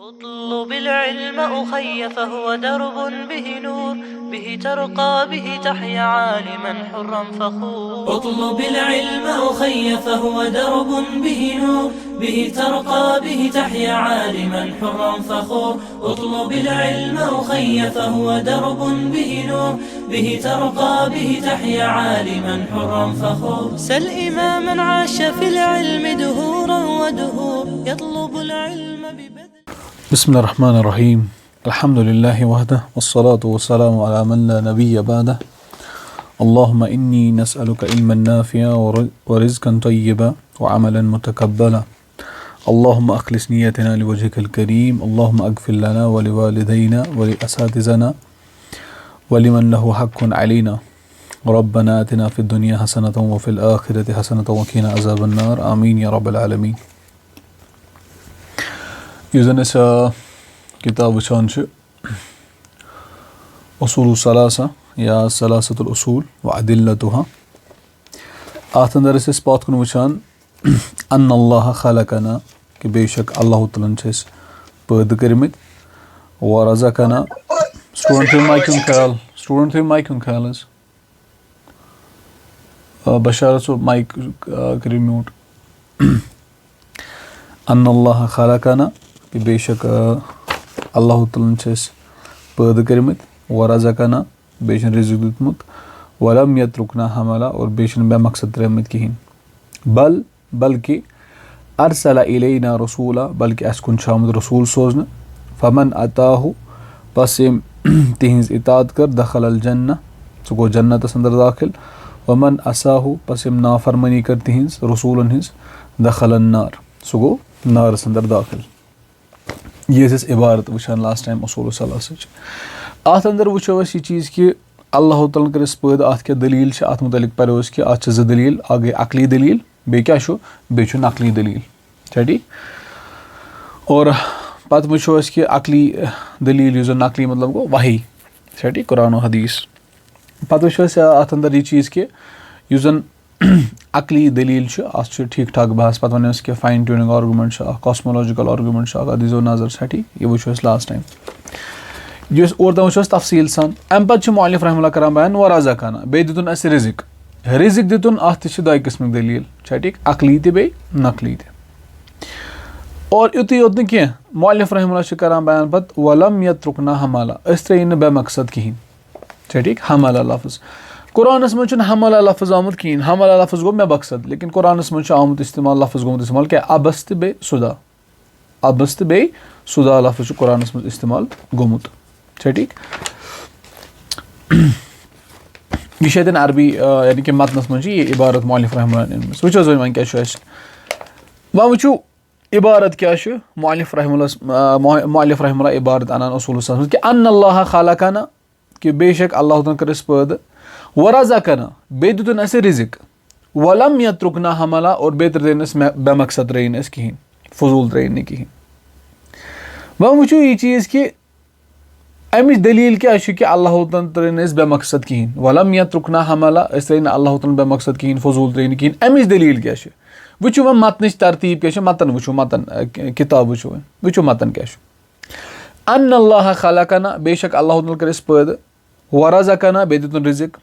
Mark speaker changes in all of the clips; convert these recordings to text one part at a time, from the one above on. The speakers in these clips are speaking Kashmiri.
Speaker 1: اطلب العلم أخي فهو درب به نور به ترقى به تحيا عالما حرا فخور. اطلب العلم أخي فهو درب به نور به ترقى به تحيا عالما حرا فخور. اطلب العلم أخي فهو درب به نور به ترقى به تحيا عالما حرا فخور. سل إماما عاش في العلم دهورا ودهور يطلب العلم ببذل.
Speaker 2: بسم الله الرحمن الرحيم. الحمد لله وحده والصلاة والسلام على من لا نبي بعده. اللهم إني نسألك علما نافعا ورزقا طيبا وعملا متقبلا. اللهم أخلص نيتنا لوجهك الكريم. اللهم اغفر لنا ولوالدينا ولأساتذتنا ولمن له حق علينا. ربنا آتنا في الدنيا حسنة وفي الآخرة حسنة وقنا عذاب النار. آمين يا رب العالمين. Yüzden ise kitabı çançı Usul Salasa ya Salasatul Usul ve Adillatuha. Altında ise ispat konu uçan Annallaha halakana ki beşek Allahu Teala'nın çes payda kırmit ve razakana. Student mic'un khalas Basharatu mic krimut Annallaha halakana कि बेशक अल्लाह ताला ने पैदा कर्मित व रज़क़ना बेशन रिज़्क़ दितमुत वलम यत्रुकना हमला और बेशन बेमकसद रहमत कहीं बल्कि अरसला इलैना रसूला बल्कि अस कुन शामद रसूल सोजन फमन अताहु पस यम तिहिंज इताअत कर दखल अल जन्नह सो गो जन्नतस अंदर दाखिल वमन असाहु पस यम नाफरमानी कर तिहिंज रसूलन हिंज दखल अन नार सो गो नारस अंदर दाखिल. ये इबारत वुचान लास्ट टाइम उसूल सलास अत अंदर वो यह चीज़ कि अल्लाह ताला कर पैदा अत क्या दलील अत मुतलिक परो कि अत जो दलील आ गई अकली दलील बे क्या नकली दलील ठीक और पत वो कि अकली दलील जो नकली मतलब गो वही ठीक कुरान और हदीस पत वो अत अंदर यह चीज़ कि जन अकली दलील ठीक ठाक बहस पत वन कि fine tuning argument cosmological argument दीजो नजर ठीक यह वो लास्ट टाइम यह और तम वो तफसील सान अम पे मौलिफ रहमतुल्लाह करान बयान व रज़क़ना बे दितुन अस रिज़्क़ दितुन अत दो किस्म दलील ठीक अकली बे नकली और युत योत न कह मौलिफ रहमतुल्लाह करान बयान पत वलम यत्रुकना हमला अस त्रेन बे मकसद कहीं ठीक हमला लफ्ज़ कुरानस मज हमला लफ्ज़ आमुत कहीं हमला लफ्ज़ गो मे मकसद लेकिन कुरानस मज आमुत इस्तेमाल लफ्ज़ गोमुत इस्तेमाल क्या अबस तो बे सुदा लफ्ज़ कुरानस मज इस्तेमाल गोमुत ठीक यह अरबी यानी कि मतनस मज ये इबारत मौलिफ रहमतुल्लाह वो वन क्या वो इबारत क्या मौलिफ रहमतुल्लाह इबारत अनान उसूल कि अन्नल्लाह खालकाना कि बेशक अल्लाह ताला कर पैदा व रज़क़ना बे दितुन अस रिज़्क़ वलम यत्रुकना हमला और बे त्रेन बेमकसद रेन अस कहीं फजूल त्रेन कहीं वह वो यह चीज़ कि अमिच दलील क्या कि अल्लाह ताला त्रेन अस बेमकसद कहीं वलम यत्रुकना हमला अस त्रेन अल्लाह ताला बेमकसद कहीं फजूल त्रेन कहीं अमिच दलील क्या वो वन मतन तरतीब क्या मतन वो मतन किताब वो मतन क्या अन्नल्लाह खलकना बेशक अल्लाह ताला कर पैदा व रज़क़ना बे दितुन रिज़्क़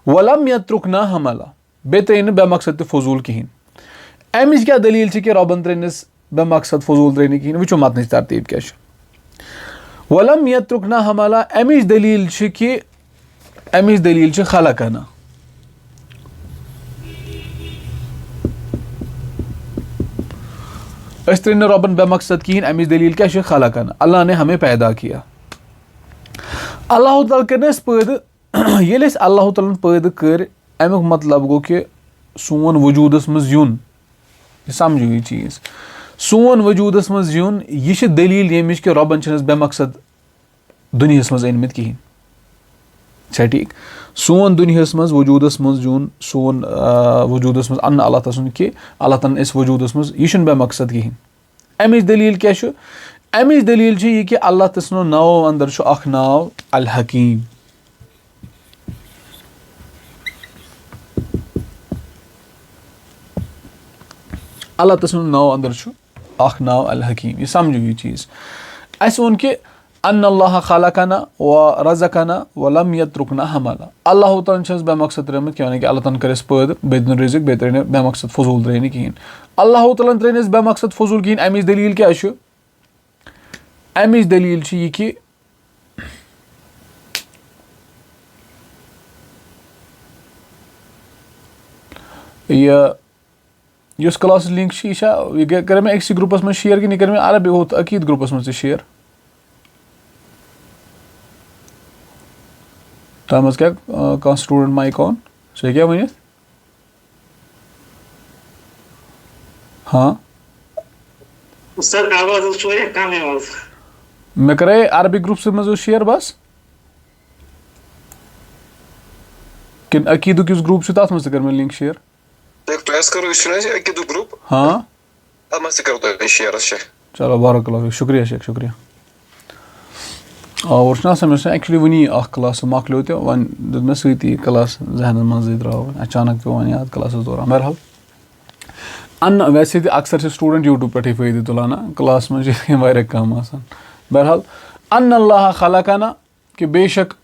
Speaker 2: वलम यत्रुकना हमला बे त्रेन बेमकसद तो फजूल कहीं अमिच क्या दलील कि रबन त्रेनस बेमकसद फजूल त्रेन कहीं वो मतन तरतीब क्या वलम यत्रुकना हमला अमिच दलील खलकना अस त्रेन रबन बेमकसद कहीं अमिच दलील क्या खलकना अल्लाह ने हमें पैदा किया. अल्लाह ताला कर पैदा ये अल्लाह ताला पैदा कर अमुक मतलब गो कि सोन वजूदस मज यून समझो ये चीज़ सोन वजूदस मज यून यह दलील यमिच कि रबन बेमकसद दुनियास मज अनमित कहीं ठीक सोन दुनियास मज वजूदस मज यून सोन वजूदस मज अन्न अल्लाह ताला कि अल्लाह ताला इस वजूदस मज यह बेमकसद कहीं अमिच दलील क्या अमिच दलील यह कि अल्लाह तस्नो नाव अंदर अख नाव अल हकीम अल्लाह तस्नो नाव अंदर अख नाव अल हकीम. यह समझो ये चीज़ अस वोन कि अन्न अल्लाह खलकना व रज़कना व लम यत्रुकना हमला अल्लाह ताला छस बेमकसद त्रेमत कि कि अल्लाह ताला कर पैद बेद दिन रिजिक बे त्रे बेमकसद फजूल त्रे कहें अल्लाह ताला त्रे बेमकसद फजूल कहें अमिच दलील क्या अमिच दलील यह कि यह क्लास लिंक यह कर मे अक्स ग्रुपस में शेयर कि कर मे अरबी होत अकीद ग्रुपस में शेयर तम क्या कह स्टूडेंट माइक ऑन सह क्या वन हाँ
Speaker 3: सर आवाज कम आवाज
Speaker 2: मे करे अरबी ग्रुप मज शेयर बस किन अकीदुक युस ग्रुप तथ मज कर मे लिंक शेयर
Speaker 4: ग्रुप
Speaker 2: हाँ चलो बारकल्लाह शुक्रिया शेख शुक्रिया और मे एक्चुअली वनी क्लास मकलो तो वन दुत मे सती क्लास जहन मज द्राव अचानक पे वन याद क्लास दौरान बहरहाल अन्न वैसे अक्सर स्टूडेंट यूट्यूब पे फ़ायदे तुलाना क्लास में कम आसान बहरहाल अन्न अल्लाह खलकना कि बेशक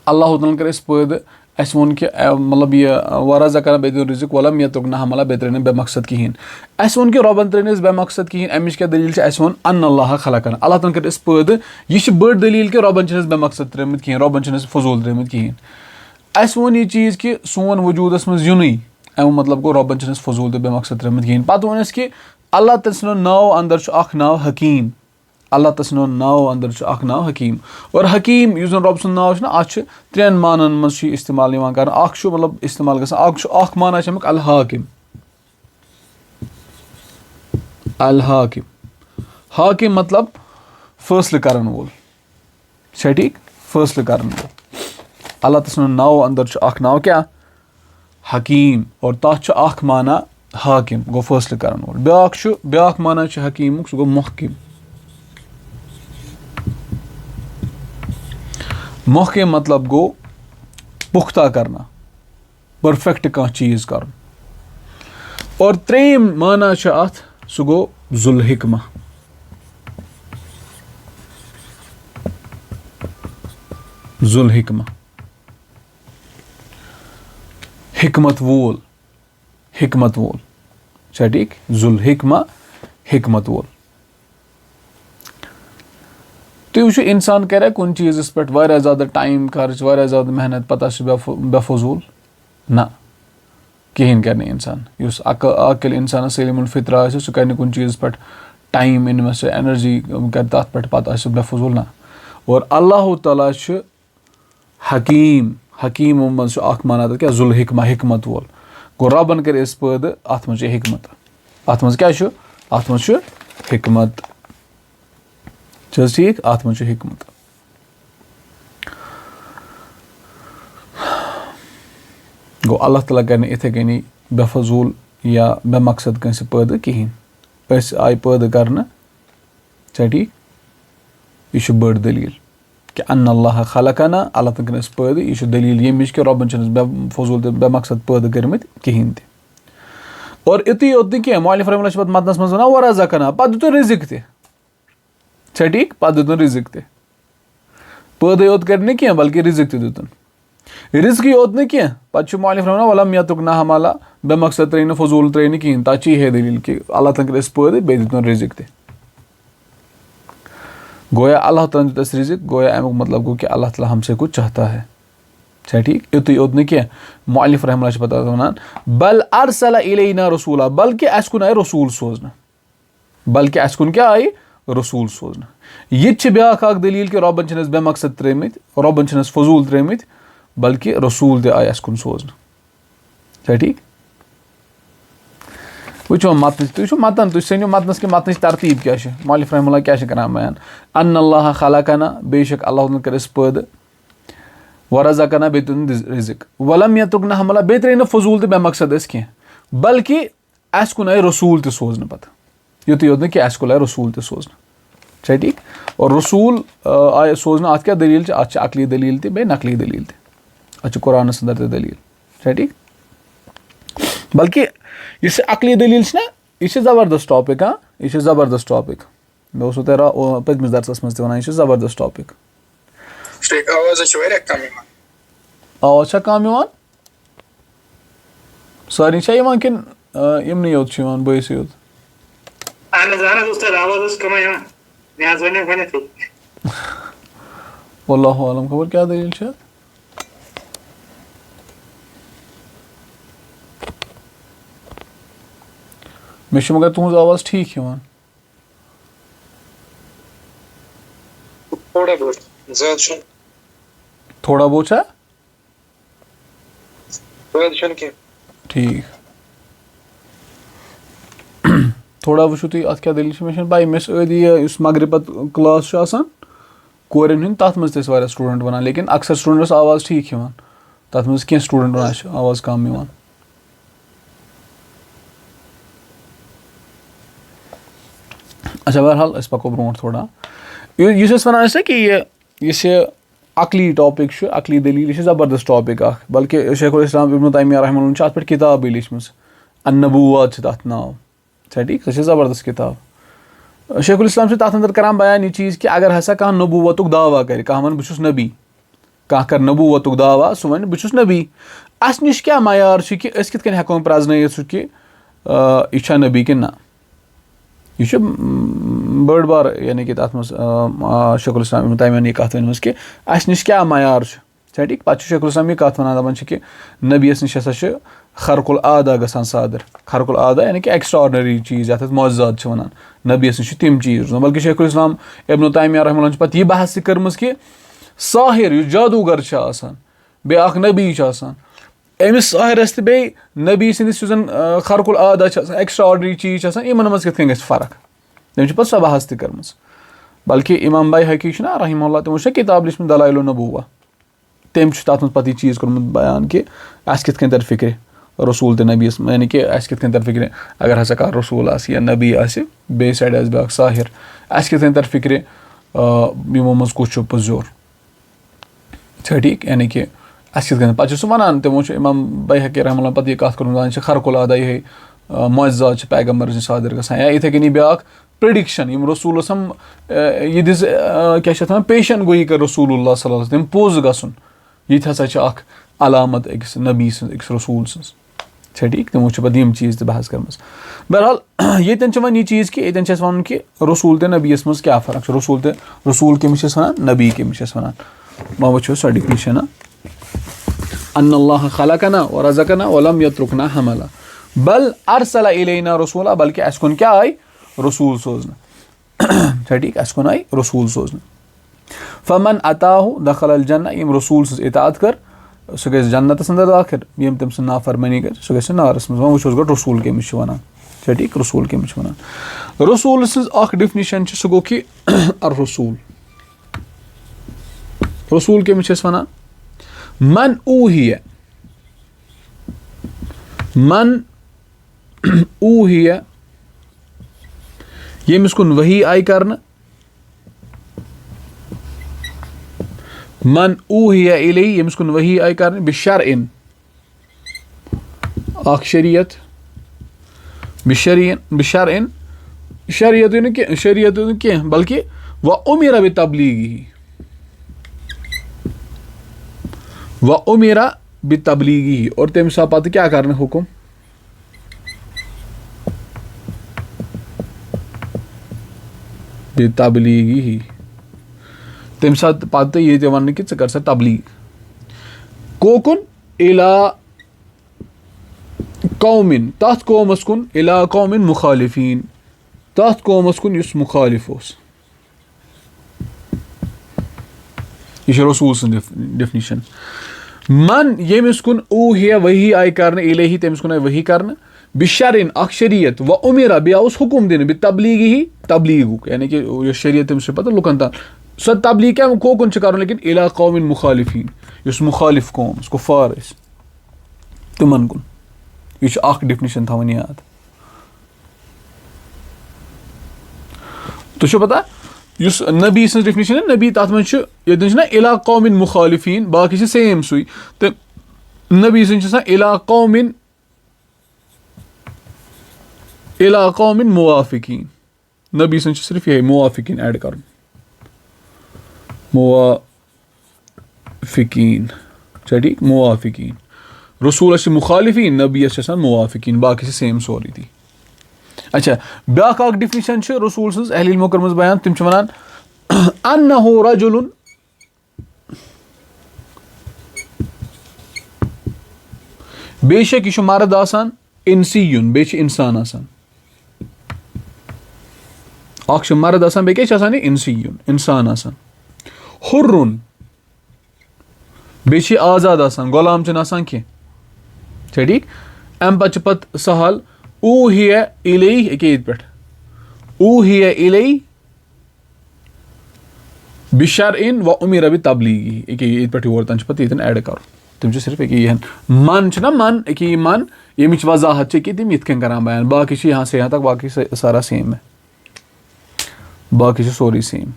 Speaker 2: अल्लाह ताला कर पैद अस वोन कि मतलब यह वरज़कना बेदिन रिज़िक वलम यत्रुकना हमला बे त्रे बेमकसद कहें अस वोन कि रबन त्रे बेमकसद कहें अमिच क्या दलील अस वोन अन्न अल्लाह खलकना अल्लाह ताला कर पैद यह बड़ दलील कि रबन बेमकसद त्रेमत कहें रबन फजूल त्रेमत कहें अस वोन यह चीज़ कि सोन वजूदस मज युन अमु मतलब गो रबन फजूल तो बेमकसद त्रेमत कहें पत्त वोन कि अल्लाह तस्नो नाव अंदर नाव हकीम अल्लाह तस्नो नाव अंदर नाव हकीम और हकीम युस रब सुन नाव अत त्रेन मानन मज इस्तेमाल कर मतलब इस्तेमाल गख माना अमुक अल हाकिम हाकिम मतलब फैसले करन वोल ठीक फैसले करन वोल अल्लाह तस्नो नाव अंदर नाव क्या हकीम और तथ माना हाकिम गो फैसले करन वोल ब्या माना हकीम सह गो मुहकिम मुहकिम मतलब गो पुख्ता करना परफेक्ट कह चीज़ कर और त्रेम माना अत सह गो जुल हिकमा हिकमत वोल ठीक जुल हिकमा हिकमत वोल तो वो इंसान करे कुन चीज़ पे वारिया ज़्यादा टाइम खर्च वारिया ज़्यादा मेहनत पता बेफजूल ना कहें कर इंसान उस अकल इंसान सलीमुल फित्रा सह कर कुन चीज़ पे टाइम इन्वेस्ट एनर्जी कर तथ पे पता बेफजूल ना और अल्लाह ताला हकीम मज माना क्या जुल हिकमा हिकमत वोल गो रबन कर पैद अत मज हिकमत अत मज क्या अत मज हिकमत ठीक अत मज हिकमत गो अल्लाह ताला कर इथे कनी बेफजूल या बेमकसद कंस पैद कहें आय पैद करना ठीक यह बड़ दलील कि अन्न अल्लाह खलकना अल्लाह ताला कर पैद यह दलील यमिच कि रबन बेफजूल तो बेमकसद पैद कर्मत कहें तह और इतुय योत कह मुअल्लिफ रहमतुल्लाह पे मतनस मज वन वरज़कना पत्त दितुन रिज़िक तह ठीक पत्त दितुन रिज़िक तह पैद योत कर कह बल्कि रिज़िक तह दितुन रिज़्क योत न कह पत्त मुअल्लिफ रहमतुल्लाह वलम यत्रुकना हमला बेमकसद त्रे फजूल त्रे कहें तथ यह दलील कि अल्लाह ताला कर पैद बे दितुन रिज़िक तह गोया अल्लाह ताला दित रिज़िक गोया अमुक मतलब गो कि अल्लाह ताला हमसे कुछ चाहता है ठीक इतुय योत न कह मुअल्लिफ रहमतुल्लाह पता वन बल अरसला इलैना रसूला बल्कि अस कुन आय रसूल सोजन बल्कि अस कुन क्या आय रसूल सोजन यह ब्या दलील कि रबन बेमकसद त्रेमत रबन फजूल त्रेमत बल्कि रसूल तह आय अस कुन सोजन ठीक वो मतन तुम मतन तुम सनो मतनस कि मतन तरतीब क्या मुअल्लिफ रहमतुल्लाह क्या करान बयान अन्न अल्लाह खलकना बेशक अल्लाह कर पैद वरज़कना बे तुन रिज़िक वलम यत्रुकना हमला बे त्रे फजूल तो बेमकसद कह बल्कि अस कुन आय रसूल तह सोजन पत युत योत न कि अस कुन आय रसूल तह सोजन ठीक और रसूल आय सोजन अत क्या दलील अत अकली दलील तह बे नकली दलील तह अत कुरानस अंदर तह दलील ठीक बल्कि इस अकली दलील ना यह ज़बरदस्त टॉपिक हाँ यह ज़बरदस्त टॉपिक مےٚ اوسوٕ تۄہہِ پٔتمِس درسَس منٛز تہِ وَنان یہِ چھُ زبردست ٹاپِک. آواز چھا کَم یِوان؟ سارنٕے چھا یِوان کِنہٕ یِمنٕے یوت چھُ یِوان بٲیسٕے یوت؟
Speaker 3: اہن حظ اُستاد آواز ٲس کَمٕے یِوان مےٚ حظ وَنیو گۄڈنٮ۪تھٕے.
Speaker 2: واللہ عالم خبر کیٛاہ دٔلیٖل چھِ اَتھ. مےٚ چھُ مگر تُہٕنٛز آواز ٹھیٖک یِوان. تھوڑا بہت چھا ٹھیٖک. تھوڑا وٕچھِو تُہۍ اَتھ کیٛاہ دٔلیٖل چھِ. مےٚ چھَنہٕ پَے مےٚ چھِ ٲدی یہِ یُس مغرب پَتہٕ کٕلاس چھُ آسان کورٮ۪ن ہُنٛد تَتھ منٛز تہِ ٲسۍ واریاہ سٹوٗڈنٛٹ وَنان لیکِن اکثر سٹوٗڈنٛٹ ٲس آواز ٹھیٖک یِوان. تَتھ منٛز کینٛہہ سٹوٗڈنٛٹ وَنان اَسہِ چھِ آواز کَم یِوان. اچھا بہرحال أسۍ پَکو برونٛٹھ تھوڑا. یُس أسۍ وَنان ٲسۍ نہ کہِ یُس یہِ عقلی ٹاپِک چھُ عقلی دٔلیٖل یہِ چھِ زبردست ٹاپِک اَکھ. بلکہِ شیخ الاسلام ابن تیمیہ رحمہ اللہ چھُ اَتھ پٮ۪ٹھ کِتابٕے لیٖچھمٕژ. النبوات چھِ تَتھ ناو. چھا ٹھیٖک سۄ چھِ زبردست کِتاب. شیخ الاسلام چھُ تَتھ اَندر کران بیان یہِ چیٖز کہِ اگر ہسا کانٛہہ نبوتُک دعوا کرِ کانٛہہ وَنہِ بہٕ چھُس نبی کانٛہہ کَرِ نبوتُک دعوا سُہ وَنہِ بہٕ چھُس نبی. اَسہِ نِش کیٛاہ معیار چھُ کہِ أسۍ کِتھ کٔنۍ ہٮ۪کون پرٛزنٲیِتھ سُہ کہِ یہِ چھا نبی کِنہٕ نہ. یہِ چھُ بٔڑ بارٕ یعنی کہِ تَتھ منٛز شیخ الاسلام ابن تیمیہن یہِ کَتھ ؤنمٕژ کہِ اَسہِ نِش کیٛاہ معیار چھُ. چھا ٹھیٖک. پَتہٕ چھُ شیخ الاسلام یہِ کَتھ وَنان دَپان چھِ کہِ نبیَس نِش ہسا چھُ خرق العادا گژھان صادر. خرق العادا یعنی کہِ ایٚکٕسٹرا آرڈنری چیٖز یَتھ أسۍ معجزات چھِ وَنان. نبیَس نِش چھِ تِم چیٖز روزان. بلکہِ شیخ الاسلام ابن تیمیہ رحمہ اللہ چھُ پَتہٕ یہِ بحث تہِ کٔرمٕژ کہِ ساحر یُس جادوٗگر چھُ آسان بیٚیہِ اکھ نبی چھُ آسان أمِس ساحرس تہٕ بیٚیہِ نبی سٕنٛدِس یُس زن خرق العادا چھِ آسان ایٚکٕسٹرا آرڈنری چیٖز چھِ آسان یِمن منٛز کِتھ کٔنۍ گژھِ فرق. تٔمۍ چھِ پَتہٕ سۄ بحث تہِ کٔرمٕژ. بلکہِ اِمام بایحقی چھُ نہ رحمہ اللہ تِمو چھِ کِتاب لیٖچھمٕژ دلائل النبوہ. تٔمۍ چھُ تَتھ منٛز پَتہٕ یہِ چیٖز کوٚرمُت بیان کہِ اَسہِ کِتھ کٔنۍ تَرِ فِکرِ رسوٗل تہٕ نبیَس یعنی کہِ اَسہِ کِتھ کٔنۍ تَرِ فِکرِ اگر ہسا کانٛہہ رسوٗل آسہِ یا نبی آسہِ بیٚیہِ سایڈٕ آسہِ بیٛاکھ ساحر اَسہِ کِتھ کٔنۍ تَرِ فِکرِ یِمو منٛز کُس چھُ پوٚزیور. چھا ٹھیٖک. یعنی کہِ اَسہِ کِتھ کٔنۍ پَتہٕ چھُ سُہ وَنان تِمو چھُ اِمام بایحقی رحمہ اللہ پَتہٕ یہِ کَتھ کٔرمٕژ دَپان چھِ خرق العادا یِہے معجزات چھِ پیغمبرَس نِش صادر گژھان یا یِتھٕے کٔنی بیٛاکھ پرٛڈِکشن یِم رسوٗل اوس یہِ دِژ کیاہ چھِ اَتھ وَنان پیشن گویی کٔر رسوٗل اللہ صلی اللہ علیہ وسلم تٔمۍ پوٚز گژھُن یہِ تہِ ہسا چھِ اکھ علامت أکِس نبی سٕنٛز أکِس رسوٗل سٕنٛز. چھا ٹھیٖک. تِمو چھِ پَتہٕ یِم چیٖز تہِ بحث کٔرمٕژ. بہرحال ییٚتٮ۪ن چھِ وۄنۍ یہِ چیٖز کہِ ییٚتٮ۪ن چھِ اَسہِ وَنُن کہِ رسوٗل تہٕ نبیَس منٛز کیاہ فرق چھُ. رسوٗل کٔمِس چھِ أسۍ وَنان نبی کٔمِس چھِ أسۍ وَنان. وۄنۍ وٕچھو سۄ ڈِفنِشن. ان اللہ خلقنا ورزقنا ولم یترکنا حملا بل ارسل الینا رسولا. بلکہِ اَسہِ کُن کیاہ آیہِ رسوٗل سوزنہٕ. چھا ٹھیٖک. اَسہِ کُن آیہِ رسوٗل سوزنہٕ. فمن اتاہُ دخل الجنہ. ییٚمۍ رسوٗل سٕنٛز اطاعت کٔر سُہ گژھِ جنتس انٛدر دٲخِل. ییٚمۍ تٔمۍ سٕنٛز نافرمٲنی کٔر سُہ گژھِ نارس منٛز. وۄنۍ وٕچھو أسۍ گۄڈٕ رسوٗل کٔمِس چھِ وَنان. چھا ٹھیٖک. رسوٗل کٔمِس چھِ وَنان. رسوٗل سٕنٛز اکھ ڈِفنِشن چھِ سُہ گوٚو کہِ الرسوٗل. رسوٗل کٔمِس چھِ أسۍ وَنان. من اوٗہِیہ ییٚمِس کُن ؤحی آیہِ کرنہٕ. من اوٗہِیہ اِلیہ ییٚمِس کُن ؤحی آیہِ کرنہٕ بِشرعن اکھ شریعت بِشرعن شریعتٕے نہٕ کینٛہہ بلکہِ وَأُمِرَ بِتَبلیٖغِہِ اور تٔمِس آو پَتہٕ کیاہ کرنہٕ حُکُم بِتَبلیٖغِہِ. تَمہِ ساتہٕ پَتہٕ یہِ تہِ وَننہٕ کہِ ژٕ کر سا تبلیٖغ. کوکُن اِلا قومِن تَتھ قومَس کُن اِلا قومِن مُخالِفیٖن تَتھ قومَس کُن یُس مُخالِف اوس. یہِ چھِ رسوٗل سٕنٛز ڈِفنِشن. من ییٚمِس کُن اوٗہِیہ ؤحی آیہِ کرنہٕ اِلیہی تٔمِس کُن آیہِ ؤحی کرنہٕ بِشرعن اکھ شریعت وَأُمِرَ بیٚیہِ آوُس حُکُم دِنہٕ بِتَبلیٖغِہِ تبلیٖغُک یعنی کہِ یۄس شریعت تٔمِس چھِ پَتہٕ لُکن تام سۄ تبلیٖغ کیاہ کوکُن چھُ کرُن لیکِن اِلا قومِن مُخالِفیٖن یُس مُخالِف قوم اوس کُفار ٲسۍ تِمن کُن. یہِ چھُ اکھ ڈِفنِشن تھاوٕنۍ یاد. تۄہہِ چھو پتہ یُس نبی سٕنٛز ڈِفنِشن نبی تَتھ منٛز چھُ ییٚتٮ۪ن چھُنہ اِلا قومِن مُخالِفیٖن باقٕے چھِ سیم سُے تہٕ نبی سٕنٛز چھِ آسان اِلا قومِن مُوافِقیٖن नबी सन् सिर्फ ये मुवाफिकीन ऐड कर मुवाफिकीन ठीक मुवाफिकीन रसूल मुखालिफीन नबी मुवाफिकीन बाकी सेम सोरी थी। अच्छा ब्याक डिफिनिशन रसूल सज अहल इल्मो कर्मज बयान तिम वनान अन्नहु रजुलुन बेशक यह मर्द आसान इंसियुन बे इंसान आसान अख मर्द आसान बे क्या आसान इंसियुन इंसान आसान हुर्रुन बे आजाद आसान गुलाम चन आसान कह ठीक अम पत सवाल ऊहिया इलैहि ये पे ऊहिया इलैहि बिशरइन व उमिर बितबलीगी ये पे योर तान पे ये ऐड कर तुम सिर्फ ये मन ना मन ये मन यमिच वजाहत कि तुम ये करान बयान बाकी यहाँ से यहाँ तक बाकी सारा सेम है बाकी सोरी सेम।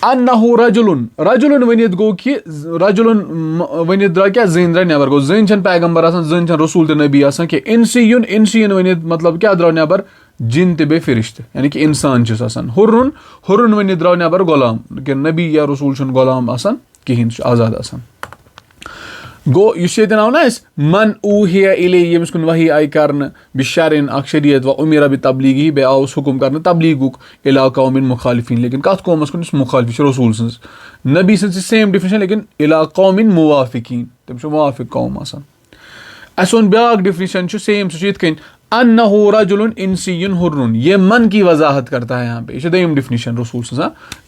Speaker 2: अन्नहु रजुलुन रजुलुन वनित गो कि रजुलुन वनित द्रा क्या जन द्रा नबर गो जन छन पैगंबर आसान जन छन रसूल तो नबी आसान कि इंसियुन वनित मतलब क्या द्रा नबर जिन ते बे फरिश्त यानी कि इंसान आसान हुर्रुन हुर्रुन वनित द्रा नबर गुलाम कि नबी या रसूल छन गुलाम आसान कहीं आजाद आसान गो इस आव ना मन ऊहिया इलैहि यमिस कुन वही आई करन बिशरइन अख शरीयत व उमिर बितबलीगी बे आव हुकुम करन तबलीगुक इला कौमिन मुखालिफीन लेकिन कत कौमस कुन मुखालिफ रसूल सन्स नबी सन्स सेम डिफिनेशन लेकिन इला कौमिन मुवाफिकीन तम मुवाफिक कौम आसान अस वो ब्याक डिफिनेशन सेम सह अन्नहु रजुलुन इंसियुन हुर्रुन ये मन की वजाहत करता है यहाँ पे यह दय्यम डिफिनेशन रसूल सन्स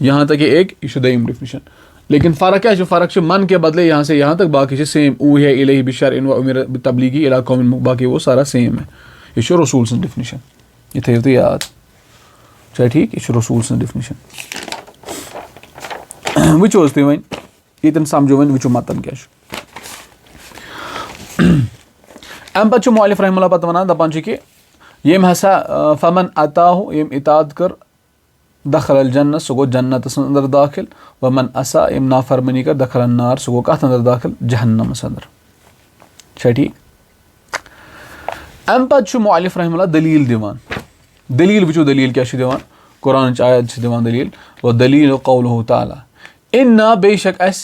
Speaker 2: यहाँ तक एक यह दय्यम डिफिनेशन लेकिन फ़र्क क्या फ़र्क मन के बदले यहाँ से यहाँ तक बाकी सेम ऊहिया इलैहि बिशरइन व उमिर बितबलीगी इला कौमिन बाकी वो सारा सेम है यह रसूल सन्स डिफिनेशन ये थो तो याद चाहे ठीक यह रसूल सन्स डिफिनेशन वो तुम वन ये समझो वन वो मतन क्या अम पे मौलिफ रहमुल्लाह पत वन दपान कि यम हसा फमन अताहु यम इताद कर दखल अल जन्नत सह गो जन्नत अंदर दाखिल व मन असा यम नाफरमनी कर दखल नार सह गो कत अंदर दाखिल जहन्नमस अंदर ठीक। अम पे मौलिफ रहमुल्लाह दलील दिवान दलील वो दलील क्या दिवान कुरान आयत दिवान दलील व दलील कौलहु ताला इन्ना बेशक अस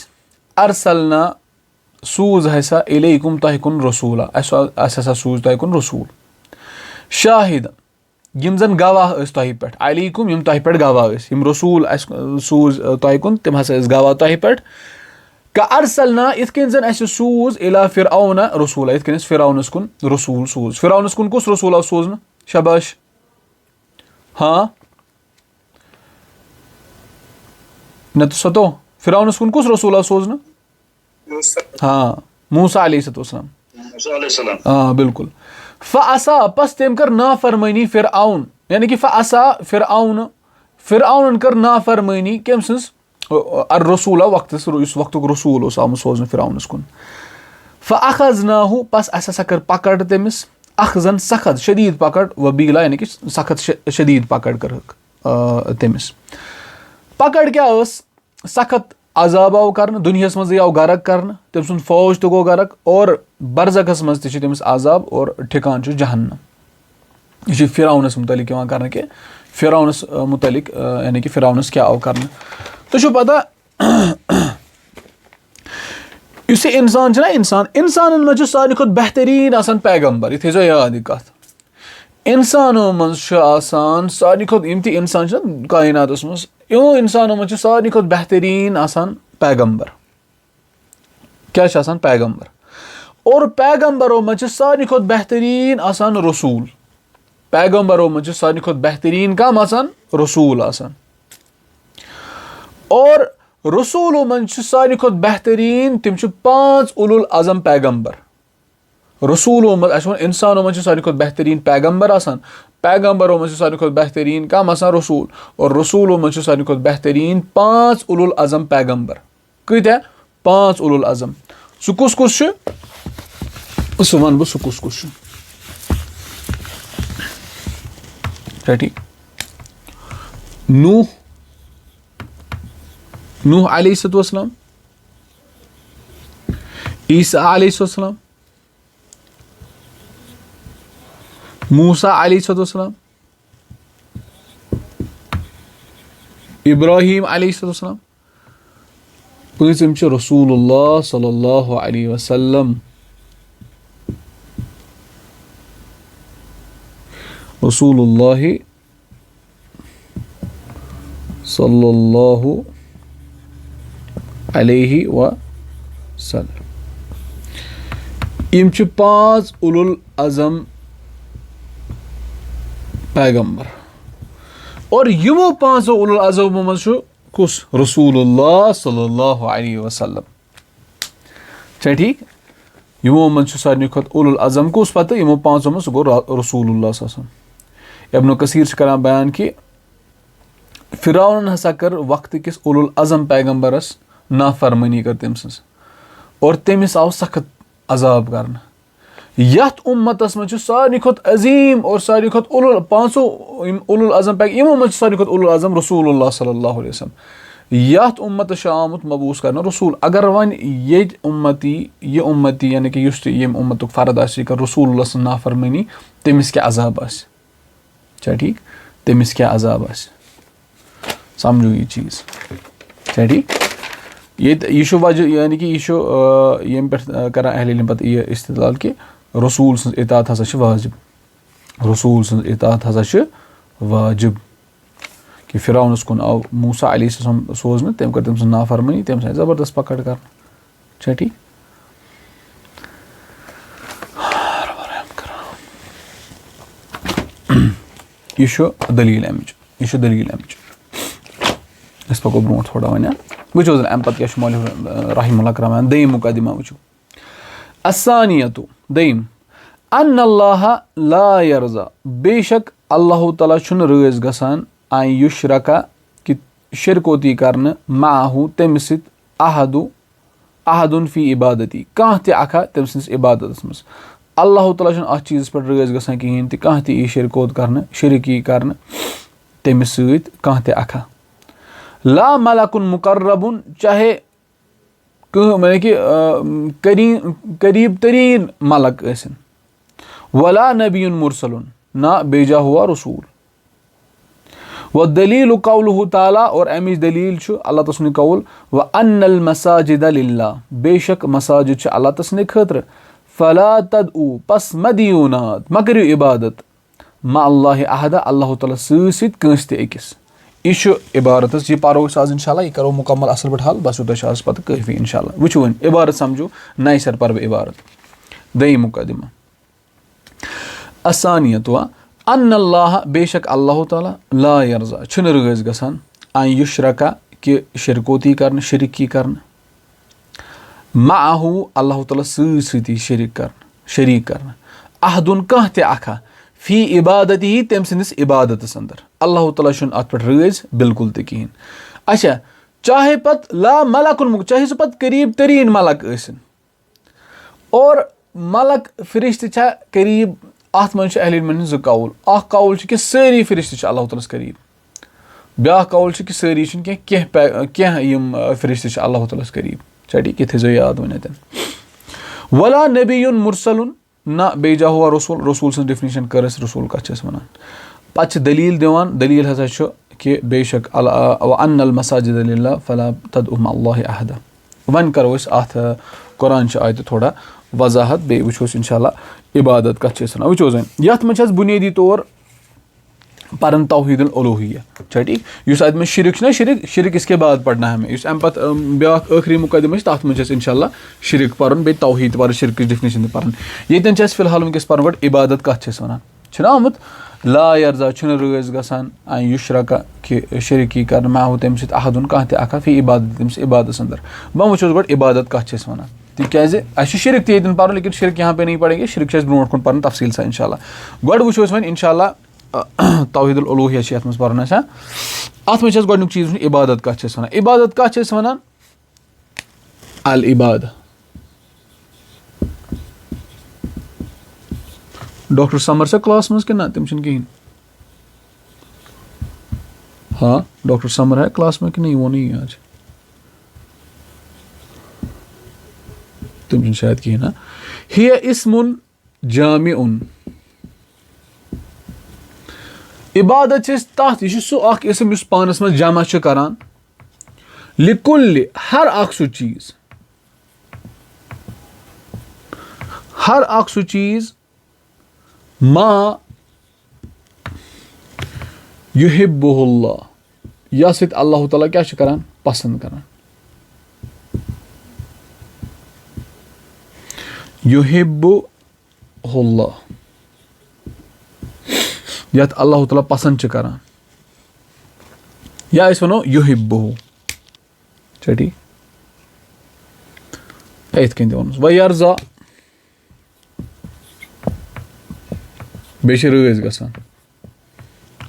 Speaker 2: अरसलना सूज हसा इलैकुम तह कुन रसूला अस हसा सूज तह कुन रसूल शाहिद यम जन गवाह तह पे अलैकुम यम तह पे गवाह यम रसूल सूज तह कुन तम हसा गवाह तह पे का अरसलना इत जन अस सूज इला फिरऔन रसूला इत फिरौनस कुन रसूल सूज फिरौनस कुन कुस रसूल सोजन शबाश हाँ न तो सतो फिरौनस कुन कुस रसूल सोजन हाँ मूसा अलैहिस्सलाम हाँ बिल्कुल फ़असा पस तम कर नाफरमानी फिरऔन यानी कि फ़असा फिरऔन कर नाफरमानी कम सन्स अर रसूला वक्त रसूल आमुत सोजन फिरऔनस कुन फ़अख़ज़नाहु पस अस हसा कर पकड़ तमिस अख़ज़न सख्त शदीद पकड़ वबीला यानी कि सख्त शदीद पकड़ कर तमिस पकड़ क्या सख्त अजाब आव कर दुनिया मज आव गरक कर तम सुन फौज तो गो गरक और बरज़खस मज तमिस अजाब और ठिकान जहन्नम यह फिरौनस मुतलिक कर कि फिरौनस मुतलिक यानी कि फिरौनस क्या आव कर तो पता इस इंसान ना इंसान मज सारे खुद बेहतरीन आसान पैगम्बर यह थो याद कत इंसानों मज सारे खुद यम इंसान कायनात मज यो इंसानों मज सारे खुद बेहतरीन आसान पैगम्बर क्या आसान पैगम्बर और पैगम्बरों मज सारे खुद बेहतरीन आसान रसूल पैगम्बरों मज सारे खुद बेहतरीन कम आसान रसूल आसान और रसूलों मज सारे खुद बेहतरीन तम 5 उलुल अज़म पैगम्बर रसूलों मज इंसानों मज सारे खुद बेहतरीन पैगम्बर आसान पैगम्बरों मज सारे खुद बेहतरीन कम आसान रसूल और रसूलों मज सारे खुद बेहतरीन 5 उलुल अज़म पैगम्बर कत 5 उलुल अज़म सह कुस सह वन बह सह कुस ठीक नूह अलैहिस्सलाम ईसा अलैहिस्सलाम मूसा अलैहिस्सलाम, इब्राहिम अलैहिस्सलाम, पूंचम छ रसूलुल्लाह सल्लल्लाहु अलैहि वसल्लम, रसूलुल्लाह सल्लल्लाहु अलैहि वसल्लम। यम छ 5 उलुल अज़म पैगंबर और यमो 5 उलुल अज़म मज कुस रसूलुल्लाह सल्लल्लाहु अलैहि वसल्लम। ठीक, यमो मज सारे खुद उलुल अज़म कुस पता यमो 5 मज गो रसूलुल्लाह सल्लल्लाहु। इब्न कसीर करान बयान कि फिरौन हसा कर वक्त किस उलुल अज़म पैगंबरस नाफरमानी कर तम सज और तमिस आव सख्त अजाब करना। यथ उम्मतस मज सारे खुद अजीम और सारे खुद उलुल 5 उलुल अज़म पैग यमो मज सारे खुद उलुल अज़म रसूलुल्लाह सल्लल्लाहु अलैहि वसल्लम। यथ उम्मत आमुत मबूस करना रसूल। अगर वन ये उम्मती यानी कि युस यम उम्मतुक फर्द आसि कर रसूलुल्लाह सल्लल्लाहु नाफरमानी तमिस क्या अजाब आसि। ठीक, तमिस क्या अजाब आसि, समझो ये चीज़। ठीक, ये वजह यानी कि यम पे कर अहल इल्म पत यह इस्तिदलाल कि रसूल सन्ज इताअत हसा छ वाजिब, रसूल सन्ज इताअत हसा छ वाजिब। कि फिरौनस कुन आव मूसा अलैहिस्सलाम सोजन तम कर तम नाफरमानी तम जबरदस्त पकड़ कर। ठीक, यह दलील अमिच, यह दलील अमिच। अस पको ब्रो थोड़ा वन वो अम पे क्या मौलवी रहमतुल्लाह करान दय्यम मुकदमा वो अस्सानियतु दय्यम अन्नल्लाह ला यरज़ा बेशक अल्लाह ताला छुन रज़ गसान आन युशरका कि शिरकोती करन माहु तम सित अहदुन फी इबादती कह त अखा तम सिंस इबादत मज। अल्लाह ताला छुन अत चीज़ पे रज़ गसान कहें त कह त शिरकोत करन शिरकी करन तमिस सत कह त अखा। ला मलकुन मुकर्रबुन चाहे मैंने कि करीब तरीन मलक ऐसन, वला नबीयुन मुरसलुन ना बेजा हुआ रसूल। व दलील कौलुहु ताला और अमिच दलील छु अल्लाह तस्नि कौल व अन्नल मसाजिद लिल्लाह बेशक मसाजिद छु अल्लाह तस्नि खतर फला तदउ पस मदियुनात मकरियो इबादत मा अल्लाह अहदा अल्लाह ताला सत कंस ते अकिस। यह इबारत यह पारो आज इंशाल्लाह, यह करो मुकम्मल असल पे हल बस यूत पत काफी इंशाल्लाह। वो वन इबारत समझो नए सर पर इबारत दय्यम मुकदमा असानियत व अन्नल्लाह बेशक अल्लाह ताला ला यरज़ा छुन रज़ गसान आन युशरका कि शिरकोती करन शिरकी करन माहु अल्लाह ताला सती शरीक करन अहदुन कह त अखा फी इबादती ही तम सिंदिस इबादत अंदर अल्लाह ताला छुन अत पे रज़ बिल्कुल त कहें। अच्छा चाहे पत ला मलकुन चाहे सह पत करीब तरीन मलक ऐसन और मलक फरिश्त छा करीब अत मन अहल इल्मन ज कौल अख कौल कि सारी फरिश्त अल्लाह ताला करीब, ब्या कौल कि सारी कह यम फरिश्त अल्लाह ताला करीब। ठीक ये थो याद वन वला नबीयुन मुरसलुन ना बेजा हुआ रसूल। रसूल सं डिफिनीशन कर रसूल कत वन पे दलील दिवान दलील हसा कि बेशक अन्नल मसाजिद लिल्लाह फला तदउ मा अल्लाह अहदा। वन करो अत कुरान आयत थोड़ा वजाहत बे वो इंशाल्लाह इबादत कत वो ये मज बुनियादी तौर परन तौहीदुल उलूहिय्या। ठीक, इस अत में शिरक ना शिरक इसके बाद पढ़ना है हमें इस अम पत ब्या आखिरी मुकदमा तथ मज इंशाल्लाह शिरक पर्न बे तौहीद पर शिरक डिफिनीशन पर्न। ये फिलहाल वनकस पर्न गो इबादत कत वन आमुत ला यरज़ा छुन रज़ गसान आन युशरका कि शिरकी कर माहु तम सत अहदुन कह त अखा फी इबादत तमिस इबादत अंदर। वह वो गो इबादत कत वन तिकाज शिरक तन पर्न लेकिन शिरक यहाँ पे नहीं पढ़ेंगे शिरक ब्रोट कुन पर्न तफसील सा इंशाल्लाह। गो वो वन इंशाल्लाह तौहीदुल उलूहिय्या अत पर्न अत मज गोडनुक चीज इबादत कत वन। इबादत कत वन अल इबाद। डॉक्टर समर से क्लास मज कि ना तम कहें। हाँ डॉक्टर समर है क्लास में कि नहीं वो नहीं है आज तम शायद कहें ना। हिय इस्मुन जामिउन عبادت چھِ أسۍ تَتھ یہِ چھُ سُہ اکھ اسم یُس پانَس منٛز جمع چھُ کران لِکُلہِ ہر اکھ سُہ چیٖز ہر اکھ سُہ چیٖز ما یُحِبُّہُ اللہ یَتھ سۭتۍ اللہ تعالیٰ کیاہ چھُ کران پسنٛد کران یُحِبُّہُ اللہ یَتھ اللہ تعالیٰ پسنٛد چھُ کران یا أسۍ وَنو یُحِبُّہُ چھا ٹھیٖک یِتھ کٔنۍ تہِ وَنوس وَیَرضا بیٚیہِ چھِ رٲضۍ گژھان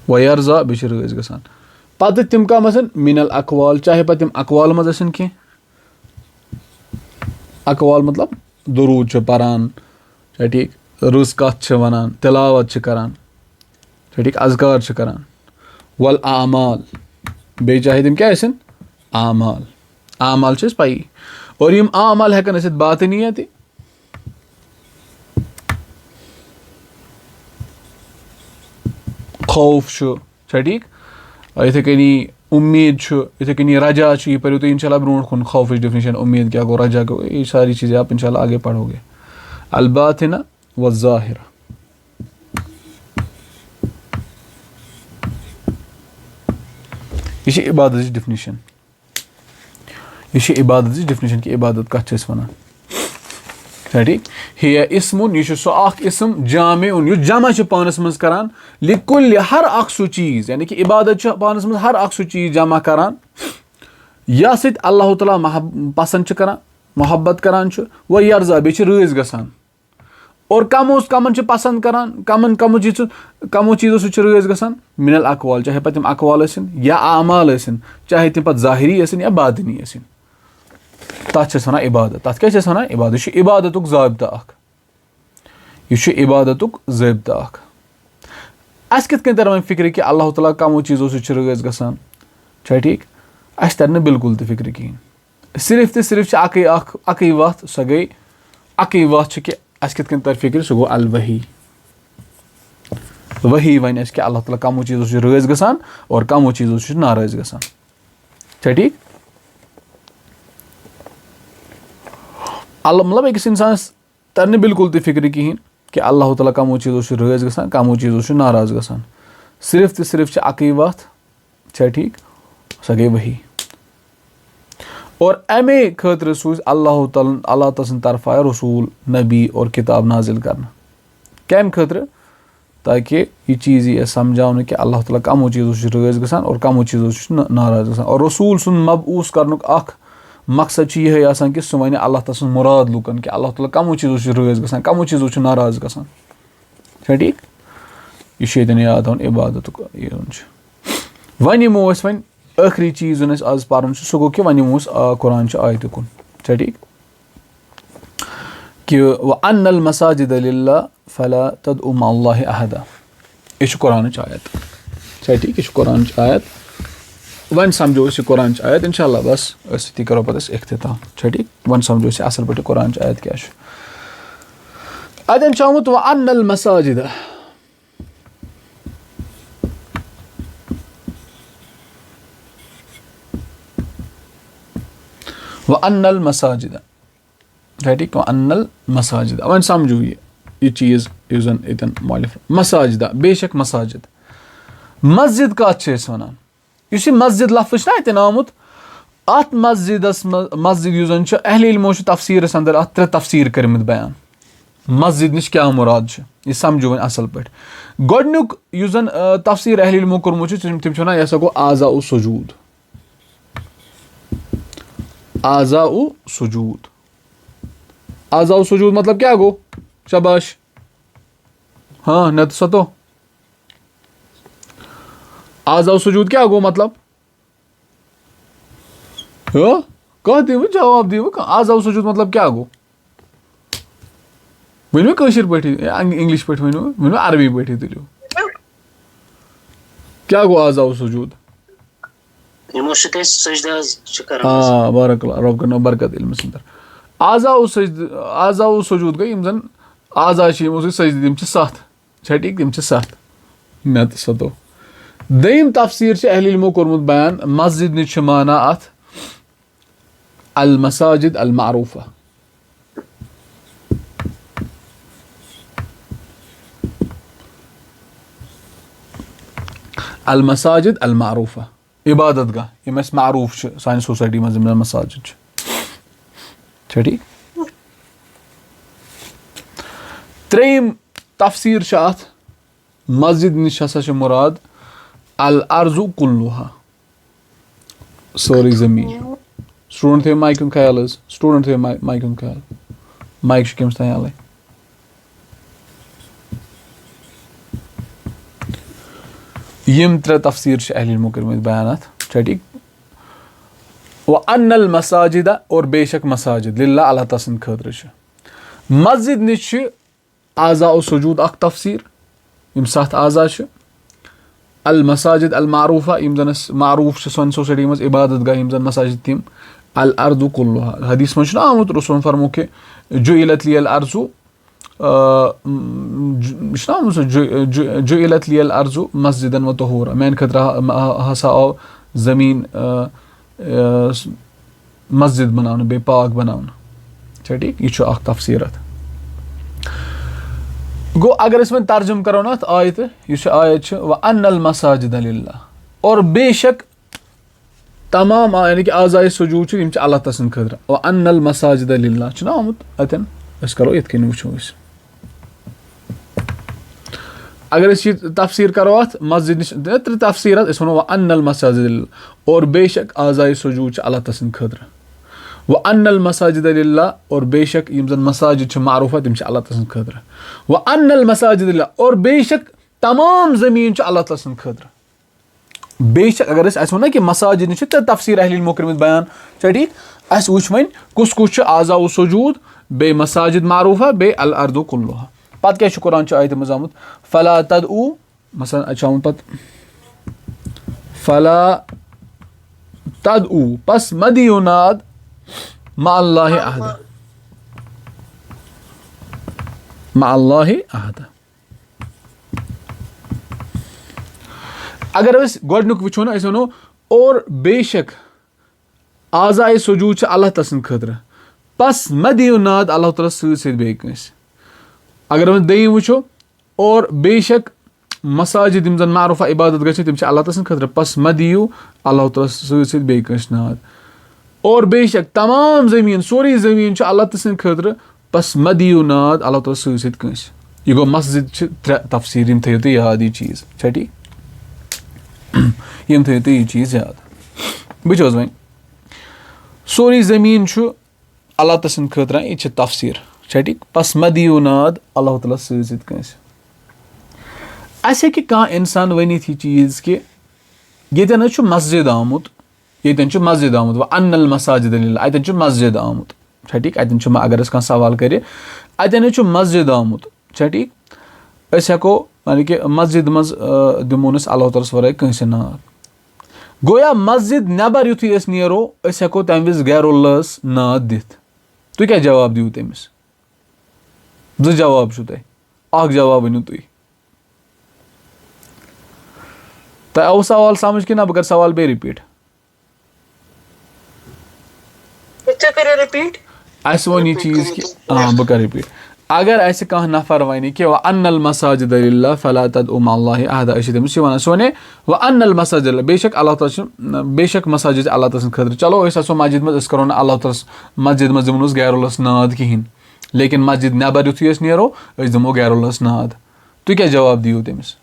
Speaker 2: وَیَرضا بیٚیہِ چھِ رٲضۍ گژھان پَتہٕ تِم کَم آسَن مِن الاقوال چاہے پَتہٕ تِم اقوال منٛز ٲسِن کینٛہہ اقوال مطلب دروٗد چھُ پَران چھا ٹھیٖک رٕژ کَتھ چھِ وَنان تِلاوت چھِ کران چھا ٹھیٖک اذکار چھِ کران وَالاعمال بیٚیہِ چاہے تِم کیاہ ٲسِن اعمال اعمال چھِ أسۍ پَیی اور یِم اعمال ہٮ۪کَن ٲسِتھ باطنیہ تہِ خوف چھُ چھا ٹھیٖک یِتھٕے کٔنی اُمید چھُ یِتھٕے کٔنی رجا چھُ یہِ پٔرِو تُہۍ اِنشاء اللہ برونٛٹھ کُن خوفٕچ ڈیفنِشن اُمید کیاہ گوٚو رجا گوٚو یہِ ساری چیٖز آپ اِنشاء اللہ آگے پڑھو گے الباطنہ والظاہرہ یہِ چھِ عبادتٕچ ڈیفنِشن یہِ چھِ عبادتٕچ ڈیفنِشن کہِ عبادت کَتھ چھِ أسۍ وَنان چھا ٹھیٖک ہِیا اِسمُن یہِ چھُ سُہ اکھ اِسم جامعُن یُس جمع چھُ پانَس منٛز کران لِکُلہِ ہر اکھ سُہ چیٖز یعنی کہِ عبادت چھُ پانَس منٛز ہر اکھ سُہ چیٖز جمع کران یَتھ سۭتۍ اللہ تعالیٰ پسنٛد چھُ کران محبت کران چھُ وَیَرضا بیٚیہِ چھِ رٲضۍ گژھان اور کمن چھُ پسنٛد کران کمو چیٖزو سۭتۍ چھُ رٲضۍ گژھان مِن الاقوال چاہے پَتہٕ تِم اقوال ٲسِن یا اعمال ٲسِن چاہے تِم پَتہٕ ظٲہری ٲسِن یا باطنی ٲسِن تَتھ چھِ أسۍ وَنان عبادت تَتھ کیاہ چھِ أسۍ وَنان عبادت یہِ چھُ عبادتُک ضابطہٕ اکھ یہِ چھُ عبادتُک ضٲبطہٕ اکھ اَسہِ کِتھ کٔنۍ تَرِ وۄنۍ فِکرِ کہِ اللہ تعالیٰ کمو چیٖزو سۭتۍ چھُ رٲضۍ گژھان چھا ٹھیٖک اَسہِ تَرِ نہٕ بِلکُل تہِ فِکرِ کِہینۍ صرف تہٕ صرف چھِ اَکٕے وَتھ سۄ گٔے اَکٕے وَتھ چھِ کہِ اَسہِ کِتھ کٔنۍ تَرِ فِکرِ سُہ گوٚو الوحی وحی وَنہِ اَسہِ کہِ اللہ تعالیٰ کمو چیٖزو چھُ رٲضۍ گژھان اور کمو چیٖزو چھُ ناراض گژھان چھا ٹھیٖک مطلب أکِس اِنسانَس تَرِ نہٕ بِلکُل تہِ فِکرِ کِہینۍ کہِ اللہ تعالیٰ کمو چیٖزو چھُ رٲضۍ گژھان کمو چیٖزو چھُ ناراض گژھان صرف تہٕ صرف چھِ اَکٕے وَتھ چھا ٹھیٖک سۄ گٔے وحی اور اَمے خٲطرٕ سوٗزۍ اللہ تعالیٰ سٕنٛدِ طرفہٕ آے رسوٗل نبی اور کِتاب نازِل کرنہٕ کَمہِ خٲطرٕ تاکہِ یہِ چیٖز یی اَسہِ سمجھاونہٕ کہِ اللہ تعالیٰ کمو چیٖزو چھُ رٲضۍ گژھان اور کمو چیٖزو چھُ ناراض گژھان اور رسوٗل سُنٛد مبعوٗث کرنُک اکھ مقصد چھُ یِہے آسان کہِ سُہ وَنہِ اللہ تعالیٰ سٕنٛز مُراد لُکن کہِ اللہ تعالیٰ کمو چیٖزو چھُ رٲضۍ گژھان کمو چیٖزو چھُ ناراض گژھان چھا ٹھیٖک یہِ چھُ ییٚتٮ۪ن یاد تھاوُن عبادتُک یہِ چھُ وۄنۍ یِمو أسۍ وۄنۍ ٲخری چیٖز یُس اَسہِ آز پَرُن چھُ سُہ گوٚو کہِ وۄنۍ یِمو أسۍ قرآن چہِ آیتہِ کُن چھا ٹھیٖک کہِ وَأَنَّ الْمَسَاجِدَ لِلَّهِ فَلَا تَدْعُوا مَعَ اللہِ أَحَدًا یہِ چھُ قرآنٕچ آیت چھا ٹھیٖک یہِ چھُ قرآنٕچ آیت وۄنۍ سمجھو أسۍ یہِ قرآنٕچ آیت اِنشاء اللہ بس أسۍ سۭتی کرو پتہٕ أسۍ اختتام چھا ٹھیٖک وۄنۍ سمجھو أسۍ اَصٕل پٲٹھۍ قرآنٕچ آیت کیاہ چھُ اَتٮ۪ن چھُ آمُت وَأَنَّ الْمَسَاجِدَ وَأَنَّ الْمَسَاجِدَ چھا ٹھیٖک وَأَنَّ الْمَسَاجِدَ وۄنۍ سمجھو یہِ چیٖز یُس زن ییٚتٮ۪ن مولف مساجدہ بے شک مساجد مسجد کَتھ چھِ أسۍ وَنان یُس یہِ مسجد لفظ چھُنہ اَتٮ۪ن آمُت اَتھ مسجدس منٛز مسجد یُس زن چھُ اہلِ علمو چھُ تفسیٖرس انٛدر اَتھ 3 تفسیٖر کٔرمٕتۍ بیان مسجد نِش کیاہ مُراد چھُ یہِ سمجھو وۄنۍ اَصٕل پٲٹھۍ گۄڈٕنیُک یُس زن تفسیٖر اہلِ علمو کوٚرمُت چھُ تِم چھِ وَنان یہِ ہسا گوٚو اعضاء سجوٗد اعضاء سجوٗد اعضاء سجوٗد مطلب کیاہ گوٚو شاباش ہاں نہ تہٕ سَتو اعضاء سجوٗد کیاہ گوٚو مطلب کانٛہہ دِیِو جواب دِیِو اعضاء سجوٗد مطلب کیاہ گوٚو ؤنِو کٲشِر پٲٹھی اِنگلِش پٲٹھۍ ؤنِو عربی پٲٹھی تُلِو کیاہ گوٚو اعضاء سجوٗد بارک اللہ رۄب کرنو برکت علمس انٛدر اعضاء سجوٗد گٔے یِم زن اعضا چھِ یِمو سۭتۍ سجدٕ تِم چھِ 7 چھا ٹھیٖک تِم چھِ 7 نہ تہٕ 7 دوٚیِم تفسیٖر چھِ اہلِ علمو کوٚرمُت بیان مسجد نِش چھِ مانا اَتھ المساجد المعروفہ. المساجد المعروفہ عبادت گاہ یِم اَسہِ معروٗف چھِ سانہِ سوسایٹی منٛز یِم زَن مساجد چھِ ٹھیٖک. ترٛیٚیِم تفسیٖر چھِ اَتھ مسجد نِش ہسا چھِ مُراد الارضُ کُلُہا سٲرٕے زٔمیٖن. سٹوٗڈنٛٹ تھٲیِو مایکہِ ہُنٛد خیال حظ سٹوٗڈنٛٹ تھٲیِو مایکہِ ہُنٛد خیال مایک چھُ کٔمِس تام یَلَے. یِم ترٛےٚ تفسیٖر چھِ اہلِ علمو کٔرمٕتۍ بیان اَتھ چھا ٹھیٖک. وَأَنَّ الْمَسَاجِدَ اور بے شک مساجد لِلّٰہ اللہ تعالیٰ سٕنٛدِ خٲطرٕ چھِ. مسجد نِش چھِ اعضاء السجوٗد اکھ تفسیٖر یِم 7 اعضاء چھِ. المساجد المعروفہ یِم زَن اَسہِ معروٗف چھِ سانہِ سوسایٹی منٛز عبادت گاہ یِم زَن مساجد تِم. الارضُ کُلُہا حدیٖث منٛز چھُنہ آمُت رسولن فرموو کہِ جُعِلت لیَ الارضُ یہِ چھُنہ آمُت سُہ جُعِلت لیَ الارضُ مسجدن و طہوٗرا میانہِ خٲطرٕ ہسا آو زٔمیٖن مسجد بناونہٕ بیٚیہِ پاک بناونہٕ چھا ٹھیٖک. یہِ چھُ اکھ تفسیٖر اَتھ. گوٚو اگر أسۍ وۄنۍ ترجُمہٕ کرو نہ اَتھ آیتہٕ یُس یہِ آیت چھِ وَأَنَّ الْمَسَاجِدَ لِلّٰہ اور بے شک تمام یعنی کہِ اعضاء سجوٗد چھِ یِم چھِ اللہ تعالیٰ سٕنٛدِ خٲطرٕ. وَأَنَّ الْمَسَاجِدَ لِلّٰہ چھُنہ آمُت اَتٮ۪ن أسۍ کرو یِتھ کٔنۍ وٕچھو أسۍ. اگر أسۍ یہِ تفسیٖر کرو اَتھ مسجد نِش ترٛےٚ تفسیٖر اَتھ أسۍ وَنو وَأَنَّ الْمَسَاجِدَ لِلّٰہ اور بے شک اعضاء سجوٗد چھِ اللہ تعالیٰ سٕنٛدِ خٲطرٕ. وَأَنَّ الْمَسَاجِدَ لِلّٰہ اور بے شک یِم زَن مساجد چھِ معروٗفہ تِم چھِ اللہ تعالیٰ سٕنٛدِ خٲطرٕ. وَأَنَّ الْمَسَاجِدَ لِلّٰہ اور بے شک تمام زٔمیٖن چھُ اللہ تعالیٰ سٕنٛدِ خٲطرٕ. بے شک اگر أسۍ وَنو کہِ مساجد نِش چھِ ترٛےٚ تفسیٖر اہلِ علمو کٔرمٕتۍ بیان چھا ٹھیٖک. اَسہِ وٕچھ وۄنۍ کُس کُس چھُ اعضاء السجوٗد بیٚیہِ مساجد معروٗفہ بیٚیہِ الارضُ کُلُہا. پتہٕ کیاہ چھُ قرآن چہِ آیتہِ منٛز آمُت فلا تدعو مثلاً اَتہِ چھُ آمُت پتہٕ فلا تدعو پس مہ دِیِو ناد مع اللہِ عہدہ مع اللہِ عہدہ. اگر أسۍ گۄڈنیُک وٕچھو نہ أسۍ وَنو اور بے شک اعضاء سجوٗد چھِ اللہ تعالیٰ سٕنٛدِ خٲطرٕ پس مہ دِیِو ناد اللہ تعالیٰ سۭتۍ سۭتۍ بیٚیہِ کٲنٛسہِ. اگر وۄنۍ دوٚیِم وٕچھو اور بے شک مساجد یِم زَن معروٗفہ عبادت گژھِ تِم چھِ اللہ تعالیٰ سٕنٛدِ خٲطرٕ پس مہ دِیِو اللہ تعالیٰ سۭتۍ سۭتۍ بیٚیہِ کٲنٛسہِ ناد. اور بے شک تمام زٔمیٖن سورُے زٔمیٖن چھُ اللہ تعالیٰ سٕنٛدِ خٲطرٕ پس مہ دِیِو ناد اللہ تعالیٰ سۭتۍ سۭتۍ کٲنٛسہِ. یہِ گوٚو مسجد چھِ 3 تفسیٖر یِم تھٲیِو تُہۍ یاد یہِ چیٖز چھا ٹھیٖک. یِم تھٲیِو تُہۍ یہِ چیٖز یاد. وٕچھو حظ وۄنۍ سورُے زٔمیٖن چھُ اللہ تعالیٰ سٕنٛدِ خٲطرٕ یہِ چھِ تفسیٖر چھا ٹھیٖک. پس مہ دِیِو ناد اللہ تعالیٰ سۭتۍ سۭتۍ کٲنٛسہِ. اَسہِ ہیٚکہِ کانٛہہ اِنسان ؤنِتھ یہِ چیٖز کہِ ییٚتٮ۪ن حظ چھُ مسجد آمُت وَأَنَّ الْمَسَاجِدَ لِلّٰہ اَتٮ۪ن چھُ مسجد آمُت چھا ٹھیٖک. اَتٮ۪ن چھُ اگر أسۍ کانٛہہ سوال کرِ اَتٮ۪ن حظ چھُ مسجد آمُت چھا ٹھیٖک. أسۍ ہٮ۪کو یعنی کہِ مسجد منٛز دِمو نہٕ أسۍ اللہ تعالیٰ ہَس وَرٲے کٲنٛسہِ ناد. گویا مسجد نٮ۪بر یِتھُے أسۍ نیرو أسۍ ہٮ۪کو تَمہِ وِزِ غیر اللہس ناد دِتھ. تُہۍ کیٛاہ جواب دِیِو تٔمِس؟ 2 جواب چھُو تۄہہِ اکھ جواب ؤنِو تُہۍ. تۄہہِ آوُ سوال سمجھ کِنہٕ نہ بہٕ کَرٕ سوال بیٚیہِ رِپیٖٹ. اَسہِ ووٚن یہِ چیٖز کہِ بہٕ کَرٕ رِپیٖٹ. اگر اَسہِ کانٛہہ نفر وَنہِ کہِ وَأَنَّ الْمَسَاجِدَ لِلّٰہ فلا تدعو مع اللہِ عہدہ أسۍ چھِ تٔمِس یہِ وَنان سُہ وَنہِ وَأَنَّ الْمَسَاجِدَ لِلّٰہ بے شک اللہ تعالیٰ چھُ بے شک مساجد چھِ اللہ تعالیٰ سٕنٛدِ خٲطرٕ. چلو أسۍ آسو مسجد منٛز أسۍ کَرو نہٕ اللہ تعالیٰ ہَس مسجد منٛز دِمو نہٕ أسۍ غیر اللہس ناد کِہینۍ لیکِن مسجد نٮ۪بر یِتھُے أسۍ نیرو أسۍ دِمو غیر اللہس ناد. تُہۍ کیٛاہ جواب دِیِو تٔمِس؟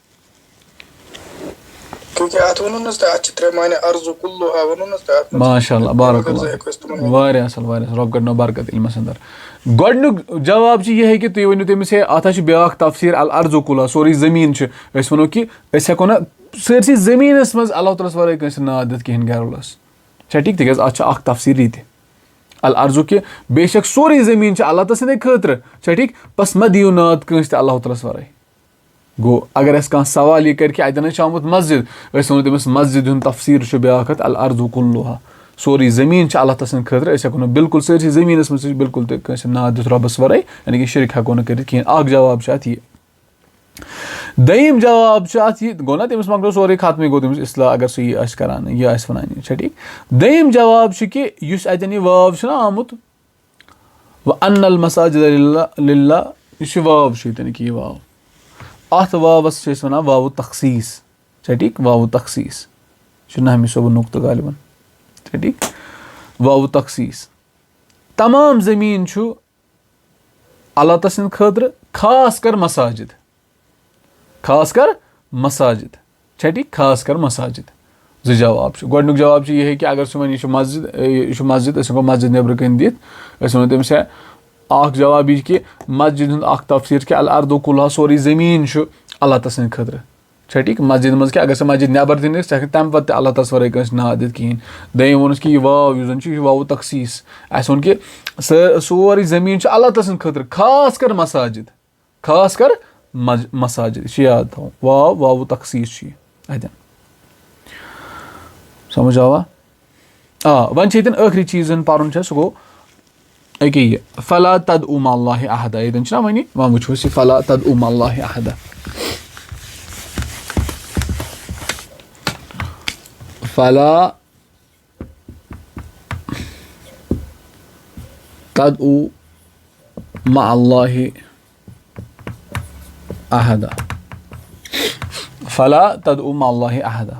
Speaker 2: ماشاء اللہ بارک اللہ واریاہ اَصٕل واریاہ رۄب کٔرِنو برکت علمَس اندر. گۄڈنیُک جواب چھُ یِہے کہِ تُہۍ ؤنِو تٔمِس ہے اَتھ حظ چھُ بیٛاکھ تفسیٖر الارضُ کُلُہا سورُے زٔمیٖن چھُ. أسۍ وَنو کہِ أسۍ ہٮ۪کو نہٕ سٲرسٕے زٔمیٖنَس منٛز اللہ تعالیٰ ہَس وَرٲے کٲنٛسہِ ناد دِتھ کِہینۍ غیر اللہس چھا ٹھیٖک. تِکیٛازِ اَتھ چھُ اکھ تفسیٖر یہِ تہِ الارضُ کہِ بے شک سورُے زٔمیٖن چھُ اللہ تعالیٰ سٕنٛدے خٲطرٕ چھا ٹھیٖک. بس مہ دِیِو ناد کٲنٛسہِ تہِ اللہ تعالیٰ ہَس وَرٲے. گوٚو اگر اَسہِ کانٛہہ سوال یہِ کَرِ کہِ اَتٮ۪ن حظ چھُ آمُت مسجد أسۍ وَنو تٔمِس مسجد ہُنٛد تفسیٖر چھُ بیٛاکھ اَتھ الارضُ کُلُہا سورُے زٔمیٖن چھُ اللہ تعالیٰ سٕنٛدِ خٲطرٕ. أسۍ ہٮ۪کو نہٕ بِلکُل سٲرسٕے زٔمیٖنَس منٛز بِلکُل تہِ کٲنٛسہِ ناد دِتھ رۄبَس وَرٲے یعنی کہِ شِرک ہٮ۪کو نہٕ کٔرِتھ کِہینۍ. اکھ جواب چھُ اَتھ یہِ. دوٚیِم جواب چھُ اَتھ یہِ گوٚو نا تٔمِس مۄکلیو سورُے ختمٕے گوٚو تٔمِس اصلاح اگر سُہ یہِ آسہِ کران یہِ آسہِ وَنان یہِ چھا ٹھیٖک. دوٚیِم جواب چھُ کہِ یُس اَتٮ۪ن یہِ واو چھُنہ آمُت وَأَنَّ الْمَسَاجِدَ لِلَّهِ یُس یہِ واو چھُ ییٚتٮ۪ن کہِ یہِ واو اَتھ واوَس چھِ أسۍ وَنان واوُ تخصیٖص چھا ٹھیٖک واوُ تخصیٖص چھُ نحوی صٲبُن نُقطہٕ غالباً چھا ٹھیٖک واوُ تخصیٖص. تمام زٔمیٖن چھُ اللہ تعالیٰ سٕنٛدِ خٲطرٕ خاص کر مساجِد چھا ٹھیٖک خاص کر مساجِد. زٕ جواب چھِ گۄڈنیُک جواب چھُ یِہے کہِ اگر سُہ وَنہِ یہِ چھُ مسجد أسۍ ہٮ۪کو مسجد نٮ۪برٕ کَنۍ دِتھ أسۍ وَنو تٔمِس ہے اکھ جواب یہِ کہِ مسجد ہُنٛد اکھ تفصیٖر کہِ الردُ کُلہا سورُے زٔمیٖن چھُ اللہ تعالیٰ سٕنٛدِ خٲطرٕ چھا ٹھیٖک مسجد منٛز کہِ اگر سۄ مسجد نٮ۪بر تہِ نِکھ ژٕ ہٮ۪ککھ تَمہِ پتہٕ تہِ اللہ تعالیٰ ہس وَرٲے کٲنٛسہِ ناو دِتھ کِہینۍ. دوٚیِم ووٚنُس کہِ یہِ واو یُس زن چھُ یہِ چھُ واوُ تخصیٖص اَسہِ ووٚن کہِ سورُے زٔمیٖن چھُ اللہ تعالیٰ سٕنٛدِ خٲطرٕ خاص کر مساجد یہِ چھُ یاد تھاوُن واوُ تخصیٖص چھُ یہِ اَتٮ۪ن سمجھ آوا. وۄنۍ چھِ ییٚتٮ۪ن ٲخری چیٖز پَرُن چھُ سُہ گوٚو أکیاہ یہِ فلا تدعوا مع اللہِ احدا ییٚتٮ۪ن چھُنہ وۄنۍ وۄنۍ وٕچھو أسۍ یہِ فلا تدعوا مع اللہِ احدا فلا تدعوا مع اللہِ احدا فلا تدعوا مع اللہِ احدا.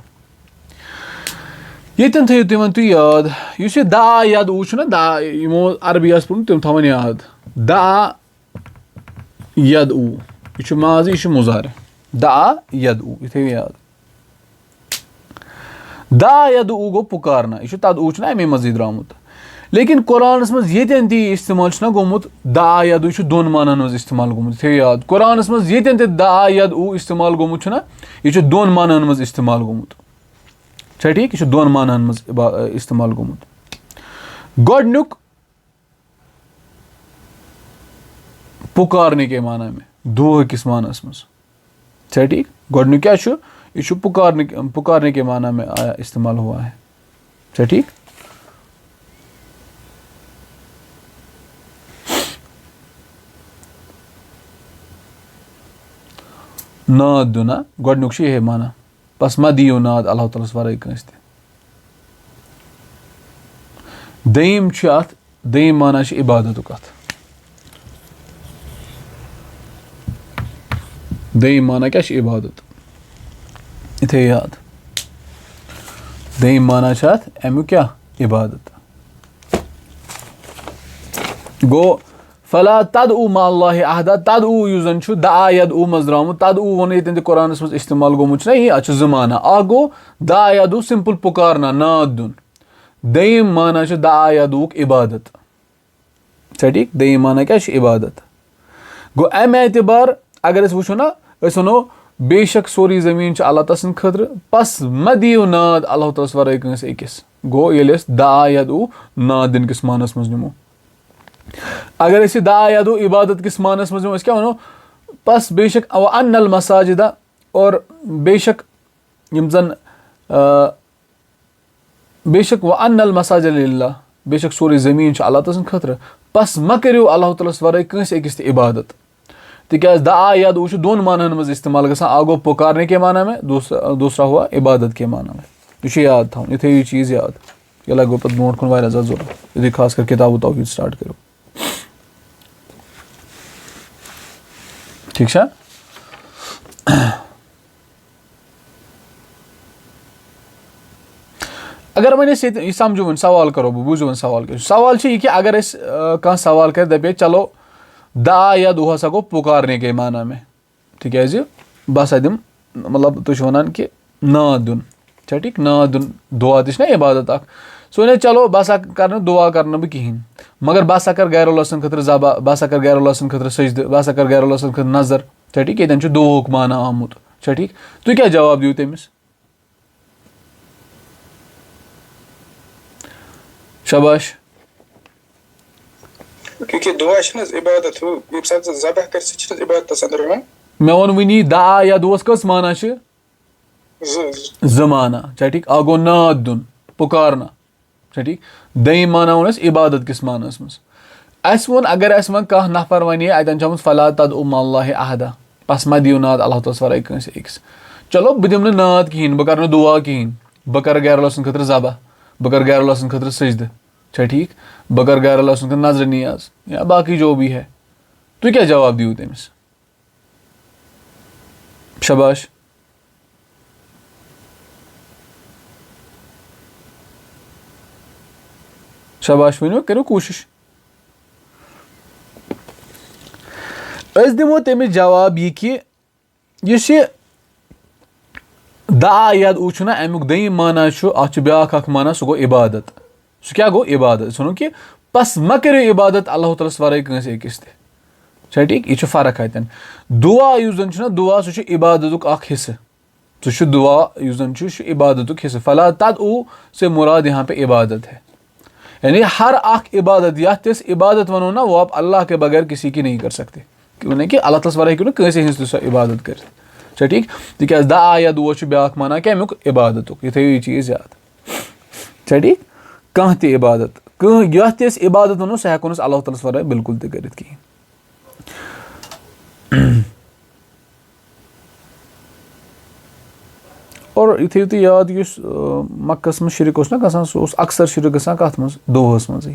Speaker 2: ییٚتٮ۪ن تھٲیِو تُہۍ وۄنۍ یاد یُس یہِ دعا یدعو چھُنہ دعا یِمو عربی آسہِ پوٚرمُت تِم تھاوَن یاد دعا یدعو یہِ چھُ ماضی یہِ چھُ مُضارِ دعا یدعو یہِ تھٲیِو یاد. دعا یدعو گوٚو پُکارنا یہِ چھُ تدعو چھُنہ اَمے منٛزٕے درٛامُت لیکِن قرآنَس منٛز ییٚتٮ۪ن تہِ یہِ اِستعمال چھُنہ گوٚمُت دعا یدعو یہِ چھُ دۄن معنن منٛز اِستعمال گوٚمُت یہِ تھٲیِو یاد قرآنَس منٛز ییٚتٮ۪ن تہِ دعا یدعو اِستعمال گوٚمُت چھُنہ یہِ چھُ دۄن معنن منٛز اِستعمال گوٚمُت چھا ٹھیٖک یہِ چھُ دۄن معنن منٛز اِستعمال گوٚمُت. گۄڈنیُک پُکارنے کے معنی میں دُعا کِس معنس منٛز چھا ٹھیٖک گۄڈنیُک کیٛاہ چھُ یہِ چھُ پُکارنے کے معنی میں آیا اِستعمال ہوا ہے چھا ٹھیٖک. ناد دیُن گۄڈنیُک چھُ یِہے معنی بس مہ دِیِو ناد اللہ تعالیٰ ہس ورٲے کٲنٛسہِ تہِ. دوٚیِم چھُ اَتھ دوٚیِم معنی چھُ عبادتُک اَتھ دوٚیِم معنی کیٛاہ چھُ عبادت یہِ تھٲیِو یاد دوٚیِم معنی چھُ اَتھ اَمیُک کیٛاہ عبادت. گوٚو فلا تدعوا مع اللہِ احدا تدعوا یُس زن چھُ دعا یدعو منٛز درٛامُت تدعو ووٚن ییٚتٮ۪ن تہِ قرآنَس منٛز اِستعمال گوٚمُت چھُنہ یہِ اَتھ چھُ زٕ معنی اکھ گوٚو دعا یدعو سمپل پُکارنا ناد دیُن دوٚیِم معنی چھُ دعا یدعوُک عبادت چھا ٹھیٖک دوٚیِم معنی کیٛاہ چھُ عبادت. گوٚو اَمہِ اعتبار اگر أسۍ وٕچھو نہ أسۍ وَنو بے شک سورُے زٔمیٖن چھُ اللہ تعالیٰ سٕنٛدِ خٲطرٕ بس مہ دِیِو ناد اللہ تعالیٰ ہس ورٲے کٲنٛسہِ أکِس گوٚو ییٚلہِ أسۍ دعا یدعو ناد دِنہٕ کِس معنس منٛز نِمو. اگر أسۍ یہِ دعا یدعو عبادت کِس معنس منٛز نِمو أسۍ کیٛاہ وَنو بس بے شک وَأَنَّ الْمَسَاجِدَ اور بے شک یِم زن بے شک وَأَنَّ الْمَسَاجِدَ لِلَّهِ بے شک سورُے زٔمیٖن چھُ اللہ تعالیٰ سٕنٛدِ خٲطرٕ بس مہ کٔرِو اللہ تعالیٰ ہس ورٲے کٲنٛسہِ أکِس تہِ عبادت تِکیٛازِ دعا یدعو چھُ دۄن معنن منٛز اِستعمال گژھان اکھ گوٚو پُکارنے کے معنی میں دوسرا ہوا عبادت کے معنی میں یہِ چھُ یاد تھاوُن یہِ تھٲیِو یہِ چیٖز یاد یہِ لگوٕ پتہٕ برونٛٹھ کُن واریاہ زیادٕ ضروٗرت یُتھُے خاص کر کِتابو توحیٖد سٹارٹ کٔرِو ٹھیٖک چھا. اگر وۄنۍ أسۍ ییٚتہِ یہِ سمجھو وۄنۍ سوال کرو بہٕ بوٗزِو وۄنۍ سوال کیٛاہ چھُ سوال چھُ یہِ کہِ اگر أسۍ کانٛہہ سوال کرِ دپہِ چلو دعا یدعو ہسا گوٚو پُکارنے کے معنی میں تِکیٛازِ بہٕ ہسا دِمہٕ مطلب تُہۍ چھِو وَنان کہِ ناد دیُن چھا ٹھیٖک ناد دیُن دُعا تہِ چھُنہ عبادت اکھ سُہ وَنہِ چلو بہٕ ہسا کرٕ نہٕ دُعا کرٕ نہٕ بہٕ کِہینۍ مگر بہٕ ہسا کرٕ غیر اللہ سٕنٛدِ خٲطرٕ ذبح بہٕ ہسا کرٕ غیر اللہ سٕنٛدِ خٲطرٕ سجدٕ بہٕ ہسا کرٕ غیر اللہ سٕنٛدِ خٲطرٕ نظر چھا ٹھیٖک ییٚتٮ۪ن چھُ دُعاہُک معنی آمُت چھا ٹھیٖک. تُہۍ کیٛاہ جواب دِیِو تٔمِس شاباش. مےٚ ووٚن وُنی دعا یدعوس کٔژ معنی چھِ زٕ معنی چھا ٹھیٖک اکھ گوٚو ناد دیُن پُکارنا چھا ٹھیٖک دوٚیِم معنی ووٚن اَسہِ عبادت کِس معنس منٛز. اَسہِ ووٚن اگر اَسہِ وۄنۍ کانٛہہ نفر وَنہِ اَتٮ۪ن چھُ آمُت فلا تدعوا مع اللہِ احدا बस मा दियो नाद अल्लाह ताला वराय कंस अकिस चलो बह दिम नाद कहें बह कर दुआ कहें बह कर गैर अल्लाह खतर ज़बह बह कर गैर अल्लाह खतर सजद छा ठीक बह कर गैर अल्लाह खतर नजर नियाज या बाकी जो भी है तु क्या जवाब दियो तमिस शाबाश शाबाश वो करो कोशिश दिमो तमिस जवाब यह कि दायाद वुच ना अमुक दयीम माना ब्याख माना सह गो इबादत सह क्या गो इबादत सुनो कि बस मा करो इबादत अल्लाह ताला वराय कंस अकिस ते छा ठीक यह फर्क अतन दुआ युस जन दुआ सह इबादतुक अख हिस्से सह दुआ युस जन इबादतुक हिस्से फला तदउ से मुराद यहाँ पे इबादत है यानी हर अख इबादत या तिस इबादत वनो ना वो आप अल्लाह के बगैर किसी की नहीं कर सकते क्यों कि अल्लाह ताला वराय क्यों कंस हिंस सह इबादत कर छा ठीक तिकाज दा या दुआ ब्याख माना कि अमुक इबादतुक यह थो यह चीज़ याद छा ठीक कह त इबादत यह तिस इबादत वनो सह हेको अल्लाह ताला वराय बिल्कुल त करित कहीं और यह थो याद मक्कस में शिरक ना गसान सह अक्सर शिरक गसान कत मज दोहस मज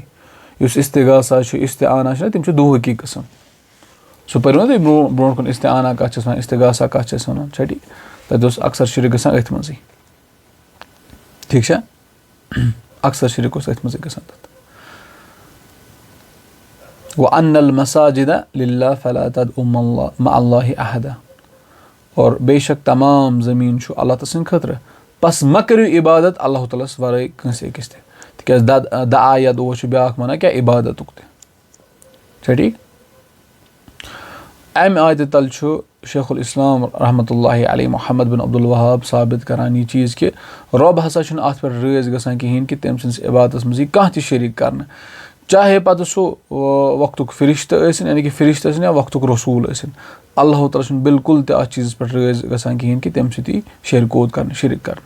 Speaker 2: इस्तिगासा इस्तिआना तम दोह की कस्म सह परो ना तुम ब्रो कुन इस्तिआना कत वन इस्तिगासा कत वन छा ठीक तथ अक्सर शिरक गसान अथ मज ठीक अक्सर शिरक अथ मज गसान तथ व अन्नल मसाजिद लिल्लाह फला तदउ मअल्लाहि अहदा और बेशक तमाम ज़मीन अल्लाह ताला खतर बस मा करो इबादत अल्लाह ताला वराय कंस अकिस ते तिकाज दा या दुआ ब्याख माना क्या इबादतुक ते छा ठीक अम आयत तल शेखुल इस्लाम रहमतुल्लाहि अलैहि मोहम्मद बिन अब्दुल वहाब साबित करान यह चीज़ कि रब हसा अत पे रज़ गसान कहें कि तम सन्स इबादत मज कह त शरीक कर चाहे पत सह वक्तुक फरिश्त यानी कि फरिश्त या वक्तुक रसूल अल्लाह ताला बिल्कुल त चीज़ पे रज़ गसान कहें कि तम सत शरकोत कर शरिक कर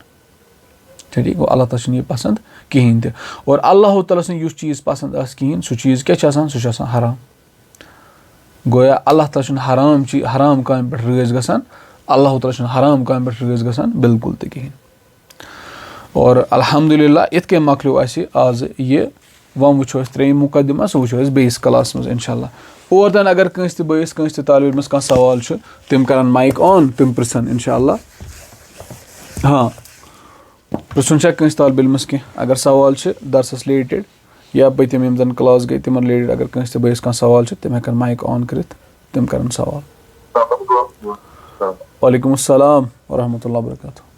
Speaker 2: ठीक वो अल्लाह ताला यह पसंद कहें त और अल्लाह ताला युस चीज़ पसंद कहें सह चीज़ क्या सह हराम गोया अल्लाह ताला हराम काम पे रज़ गसान अल्लाह ताला हराम काम पे रज़ गसान बिल्कुल त कहें और अल्हम्दुलिल्लाह इत कन मकलो आज ये वह वो त्रेम मुकदमा सह वो बेस क्लास मज इंशाल्लाह और तन अगर कंस त बस कंस त तालिब इलमस कह सवाल तम कर माइक ऑन तम पृछन इंशाल्लाह हाँ पृछन कंस तालिब इलमस कह अगर सवाल दरसस रिलेटेड या पतम यम जन क्लास गई तिमन रिलेटेड अगर कंस त बस कह सवाल तम हेकन माइक ऑन कर तम कर सवाल वालेकुम अस्सलाम व रहमतुल्लाहि व बरकातुहू।